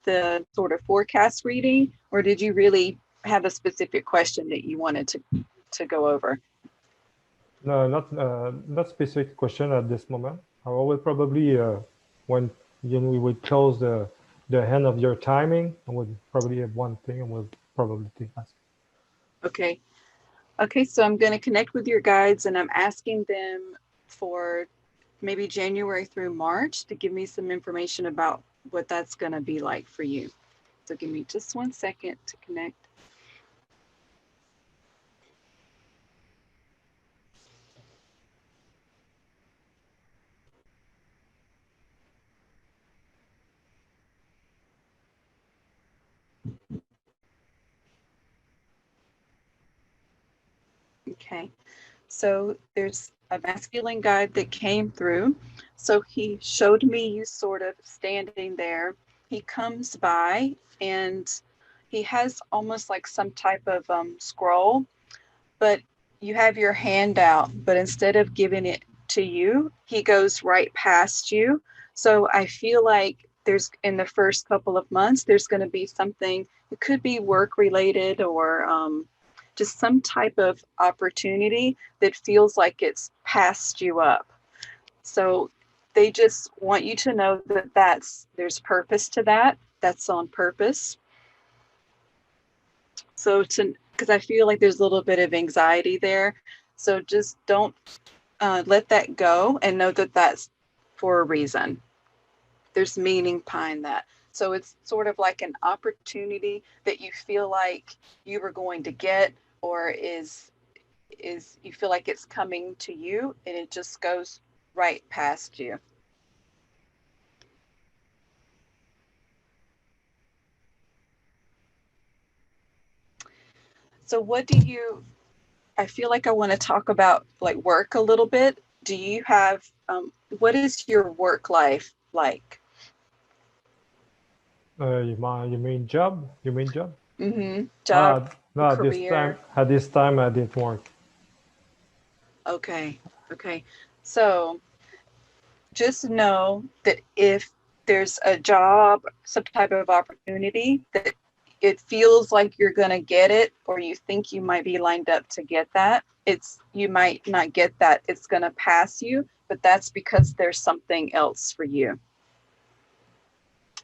the sort of forecast reading, or did you really have a specific question that you wanted to go over? No, not specific question at this moment. I will probably when we would close the end of your timing, I would probably have one thing, and we'll probably ask. Okay. Okay, so I'm going to connect with your guides, and I'm asking them for maybe January through March to give me some information about what that's going to be like for you. So give me just 1 second to connect. Okay, so there's a masculine guide that came through. So he showed me you sort of standing there. He comes by and he has almost like some type of scroll, but you have your hand out, but instead of giving it to you, he goes right past you. So I feel like there's in the first couple of months, there's going to be something, it could be work related or just some type of opportunity that feels like it's passed you up. So they just want you to know that there's purpose to that. That's on purpose. So because I feel like there's a little bit of anxiety there. So just don't let that go and know that that's for a reason. There's meaning behind that. So it's sort of like an opportunity that you feel like you were going to get, or is you feel like it's coming to you and it just goes right past you. So what do you, I feel like I want to talk about like work a little bit. Do you have, what is your work life like? You mean job? You mean job? Mm-hmm. Job, No, career. at this time I didn't work. Okay. Okay. So just know that if there's a job, some type of opportunity that it feels like you're going to get it, or you think you might be lined up to get that, you might not get that. It's going to pass you, but that's because there's something else for you.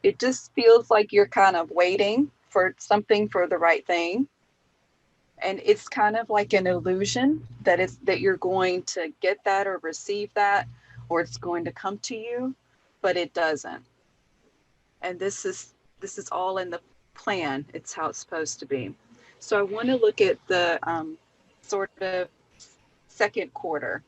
It just feels like you're kind of waiting for something, for the right thing. And it's kind of like an illusion that you're going to get that or receive that, or it's going to come to you, but it doesn't. And this is all in the plan. It's how it's supposed to be. So I want to look at the sort of second quarter.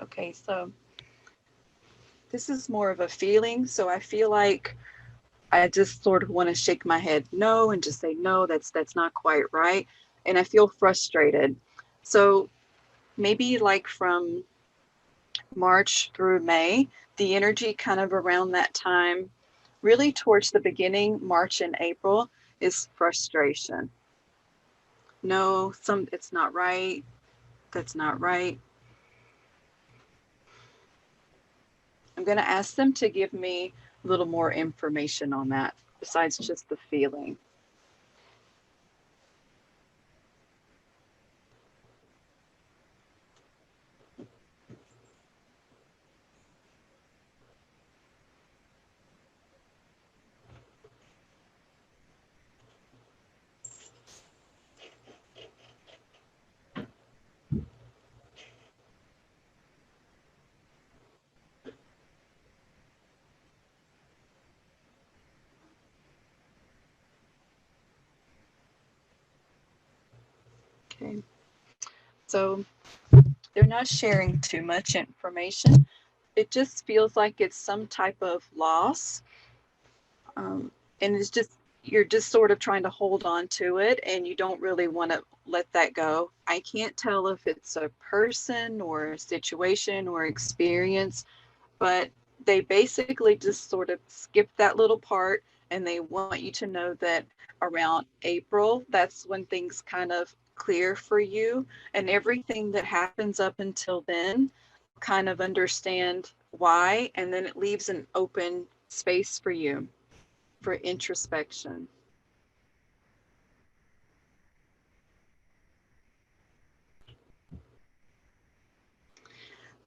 Okay, so this is more of a feeling. So I feel like I just sort of want to shake my head no and just say no, that's not quite right. And I feel frustrated. So maybe like from March through May, the energy kind of around that time, really towards the beginning, March and April, is frustration. No, it's not right. That's not right. I'm going to ask them to give me a little more information on that besides just the feeling. Okay. So they're not sharing too much information. It just feels like it's some type of loss. Um, and it's just, you're just sort of trying to hold on to it and you don't really want to let that go. I can't tell if it's a person or a situation or experience, but they basically just sort of skip that little part and they want you to know that around April, that's when things kind of clear for you, and everything that happens up until then, kind of understand why, and then it leaves an open space for you for introspection.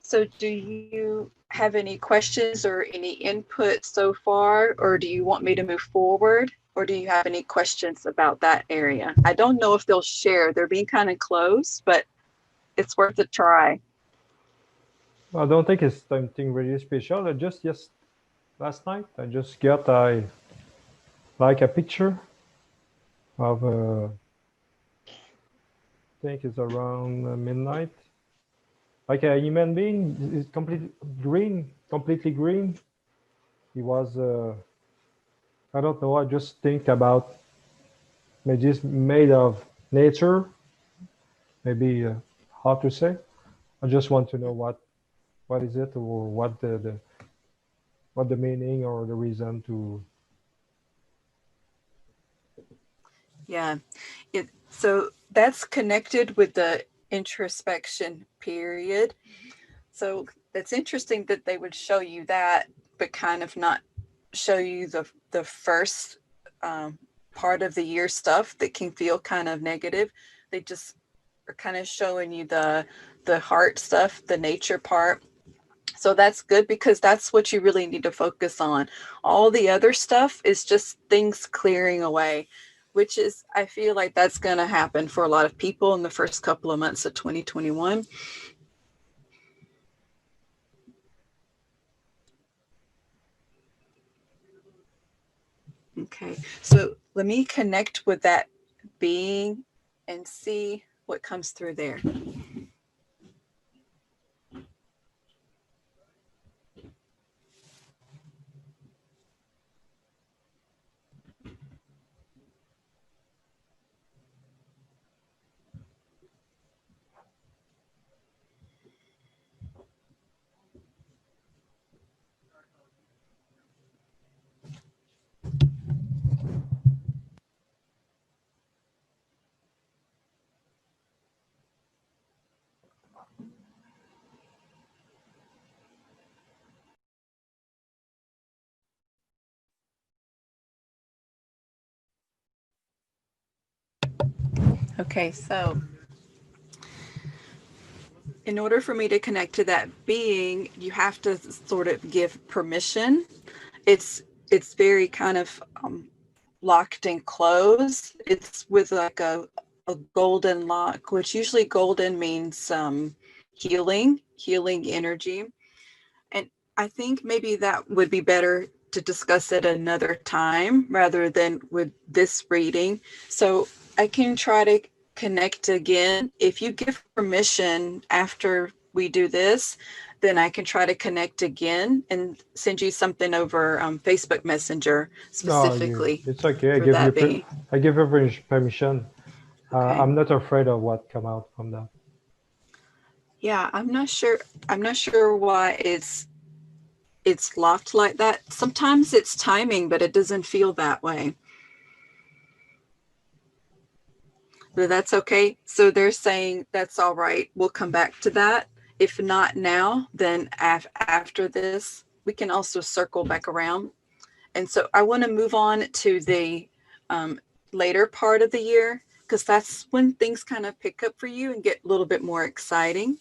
So do you have any questions or any input so far, or do you want me to move forward? Or do you have any questions about that area? I don't know if they'll share. They're being kind of close, but it's worth a try. I don't think it's something really special. I just yes, last night I just got I like a picture of I think it's around midnight. Like a human being is completely green. He was I don't know. I just think about maybe it's made of nature. Maybe how to say. I just want to know what is it or what the meaning or the reason to. Yeah. So that's connected with the introspection period. So it's interesting that they would show you that, but kind of not show you the first um, part of the year stuff that can feel kind of negative. They just are kind of showing you the heart stuff, the nature part. So that's good because that's what you really need to focus on. All the other stuff is just things clearing away, which is, I feel like that's going to happen for a lot of people in the first couple of months of 2021. Okay, so let me connect with that being and see what comes through there. Okay, so in order for me to connect to that being, you have to sort of give permission. It's very kind of locked and closed. It's with like a golden lock, which usually golden means healing energy. And I think maybe that would be better to discuss at another time rather than with this reading. So I can try to connect again. If you give permission after we do this, then I can try to connect again and send you something over Facebook Messenger No, specifically it's okay. for that being. I give you permission. Okay. I'm not afraid of what come out from that. Yeah, I'm not sure. I'm not sure why it's locked like that. Sometimes it's timing, but it doesn't feel that way. But that's okay. So they're saying that's all right. We'll come back to that. If not now, then after this, we can also circle back around. And so I want to move on to the um, later part of the year because that's when things kind of pick up for you and get a little bit more exciting.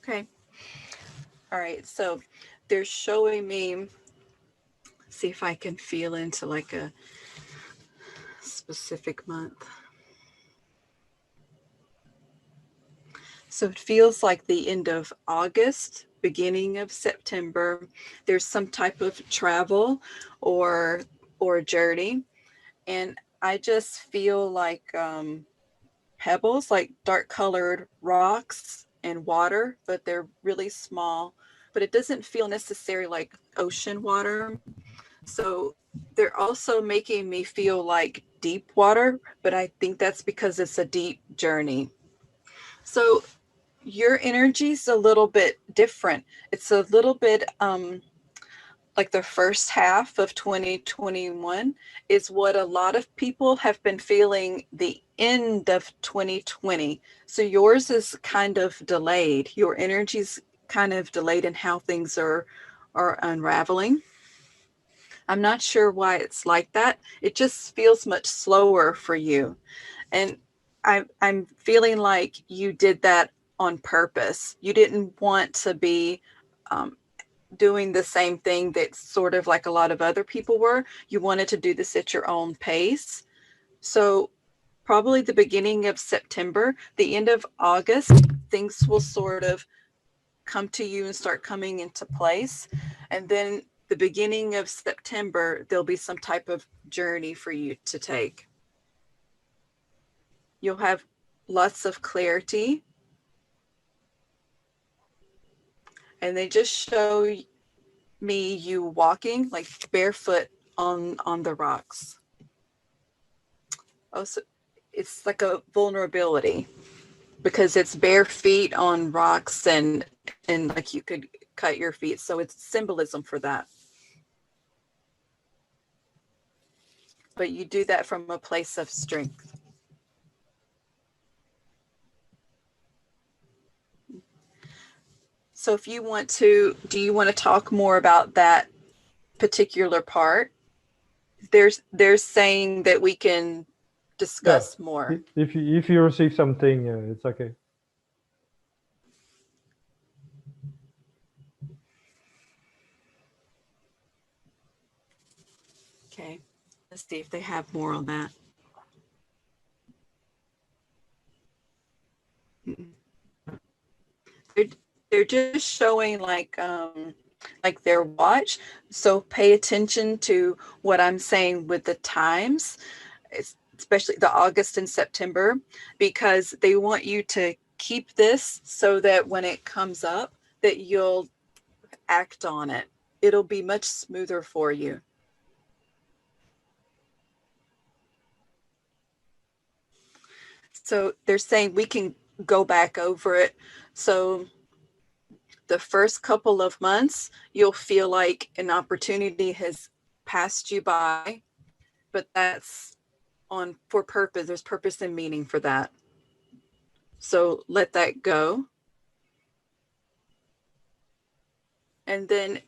Okay. All right. So they're showing me, see if I can feel into like a specific month. So it feels like the end of August, beginning of September. There's some type of travel or journey, and I just feel like pebbles, like dark colored rocks and water, but they're really small. But it doesn't feel necessarily like ocean water. So they're also making me feel like deep water, but I think that's because it's a deep journey. So your energy's a little bit different. It's a little bit like the first half of 2021 is what a lot of people have been feeling the end of 2020. So yours is kind of delayed. Your energy's kind of delayed in how things are unraveling. I'm not sure why it's like that. It just feels much slower for you. And I'm feeling like you did that on purpose. You didn't want to be um, doing the same thing that sort of like a lot of other people were. You wanted to do this at your own pace. So probably the beginning of September, the end of August, things will sort of come to you and start coming into place. And then the beginning of September, there'll be some type of journey for you to take. You'll have lots of clarity. And they just show me you walking like barefoot on the rocks. Oh, so it's like a vulnerability because it's bare feet on rocks and like you could cut your feet. So it's symbolism for that. But you do that from a place of strength. So if you want to, do you want to talk more about that particular part? They're saying that we can Yeah. discuss more. If you receive something, it's okay. Okay. Let's see if they have more on that. They're, they're just showing like their watch. So pay attention to what I'm saying with the times, especially the August and September, because they want you to keep this so that when it comes up that you'll act on it. It'll be much smoother for you. So they're saying we can go back over it. So the first couple of months, you'll feel like an opportunity has passed you by, but that's on for purpose. There's purpose and meaning for that. So let that go. And then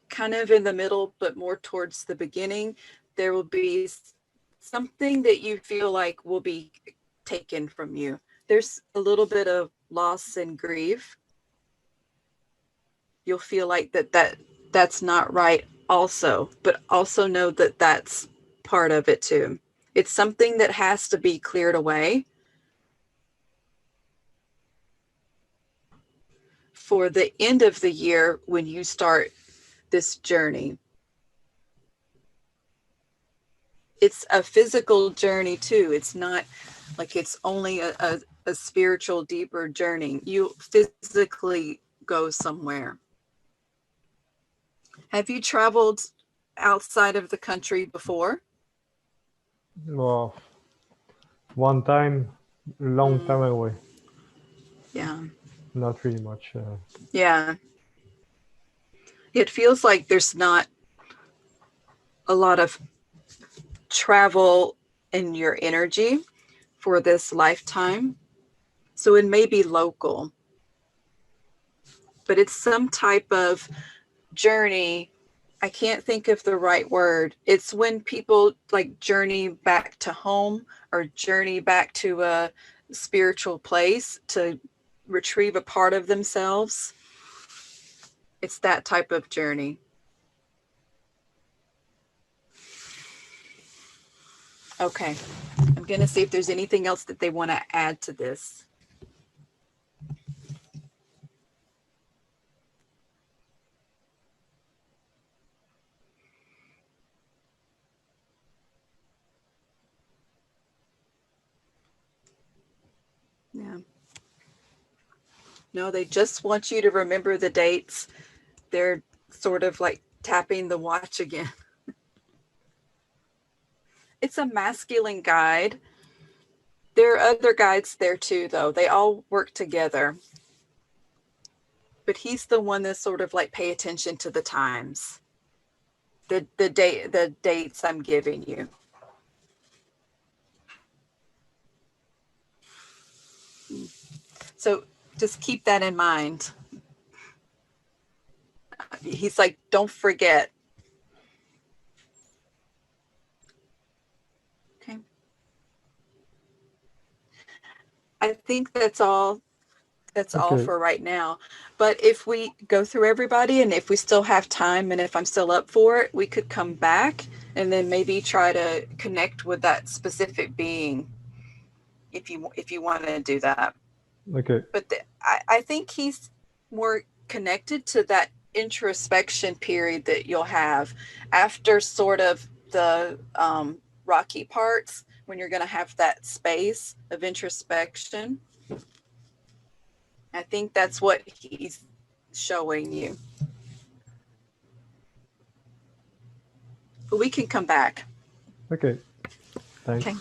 kind of in the middle, but more towards the beginning, there will be something that you feel like will be taken from you. There's a little bit of loss and grief. You'll feel like that's not right also, but also know that that's part of it too. It's something that has to be cleared away for the end of the year when you start this journey. It's a physical journey too. It's not like it's only a spiritual, deeper journey. You physically go somewhere. Have you traveled outside of the country before? Well, one time, long Mm, time away. yeah. Not really much. Yeah. It feels like there's not a lot of travel in your energy for this lifetime. So it may be local, but it's some type of journey. I can't think of the right word. It's when people like journey back to home or journey back to a spiritual place to retrieve a part of themselves. It's that type of journey. Okay, I'm going to see if there's anything else that they want to add to this. Yeah. No, they just want you to remember the dates. They're sort of like tapping the watch again. It's a masculine guide. There are other guides there too, though. They all work together. But he's the one that sort of like pay attention to the times. The dates I'm giving you. So just keep that in mind. He's like, don't forget. Okay. I think that's all. That's all Okay. for right now. But if we go through everybody and if we still have time and if I'm still up for it, we could come back and then maybe try to connect with that specific being if you want to do that. Okay. But I think he's more connected to that introspection period that you'll have after sort of the rocky parts, when you're going to have that space of introspection. I think that's what he's showing you. But we can come back. Okay. Thanks. Okay.